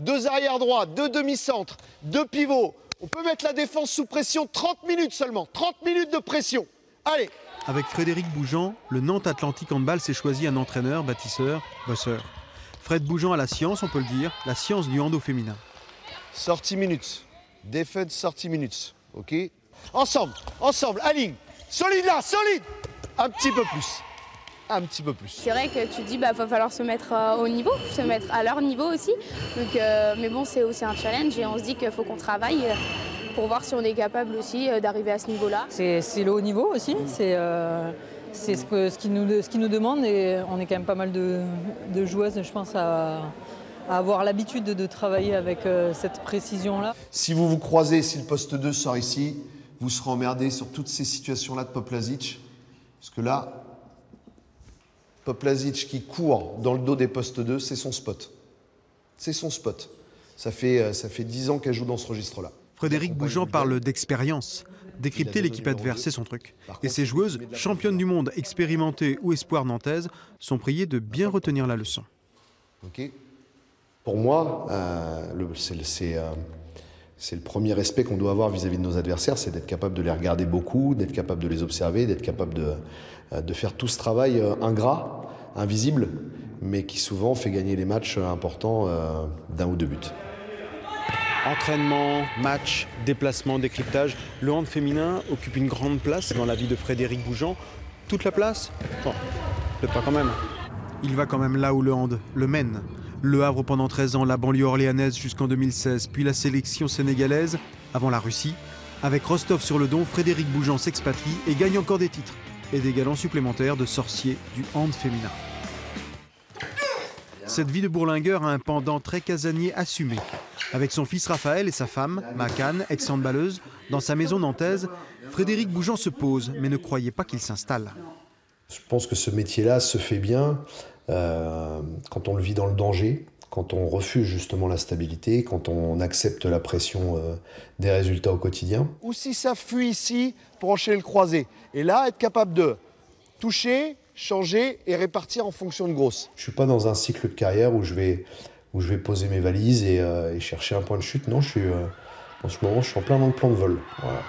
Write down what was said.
2 arrières droits, 2 demi-centres, 2 pivots. On peut mettre la défense sous pression 30 minutes seulement. 30 minutes de pression. Allez. Avec Frédéric Boujean, le Nantes Atlantique Handball s'est choisi un entraîneur, bâtisseur, bosseur. Fred Boujean a la science, on peut le dire, la science du hando féminin. Sortie minutes. Défaite, sortie minutes. Ok. Ensemble, aligne. Solide là, solide. Un petit peu plus. Un petit peu plus. C'est vrai que tu te dis va falloir se mettre au niveau, se mettre à leur niveau aussi. Donc, mais bon, c'est aussi un challenge et on se dit qu'il faut qu'on travaille pour voir si on est capable aussi d'arriver à ce niveau-là. C'est le haut niveau aussi, c'est ce qu'ils nous demandent et on est quand même pas mal de joueuses, je pense, à avoir l'habitude de travailler avec cette précision-là. Si vous vous croisez, si le poste 2 sort ici, vous serez emmerdé sur toutes ces situations-là de Poplazic. Parce que là, Poplazic qui court dans le dos des postes 2, c'est son spot. C'est son spot. Ça fait 10 ans qu'elle joue dans ce registre-là. Frédéric Boujean parle d'expérience. Décrypter l'équipe adverse, c'est son truc. Et ces joueuses, championnes du monde, expérimentées ou espoirs nantaises, sont priées de bien retenir la leçon. Okay. Pour moi, c'est le premier respect qu'on doit avoir vis-à-vis de nos adversaires, c'est d'être capable de les regarder beaucoup, d'être capable de les observer, d'être capable de faire tout ce travail ingrat, invisible, mais qui souvent fait gagner les matchs importants d'un ou deux buts. Entraînement, match, déplacement, décryptage, le hand féminin occupe une grande place dans la vie de Frédéric Boujean. Toute la place ? Bon, peut-être pas quand même. Il va quand même là où le hand le mène. Le Havre pendant 13 ans, la banlieue orléanaise jusqu'en 2016, puis la sélection sénégalaise, avant la Russie. Avec Rostov sur le Don, Frédéric Boujean s'expatrie et gagne encore des titres et des galons supplémentaires de sorcier du hand féminin. Cette vie de bourlingueur a un pendant très casanier assumé. Avec son fils Raphaël et sa femme, Makan, ex-handballeuse, dans sa maison nantaise, Frédéric Boujean se pose, mais ne croyez pas qu'il s'installe. Je pense que ce métier-là se fait bien quand on le vit dans le danger, quand on refuse justement la stabilité, quand on accepte la pression des résultats au quotidien. Ou si ça fuit ici pour enchaîner le croisé. Et là, être capable de toucher, changer et répartir en fonction de grosses. Je ne suis pas dans un cycle de carrière où je vais poser mes valises et chercher un point de chute. Non, en ce moment, je suis en plein dans le plan de vol. Voilà.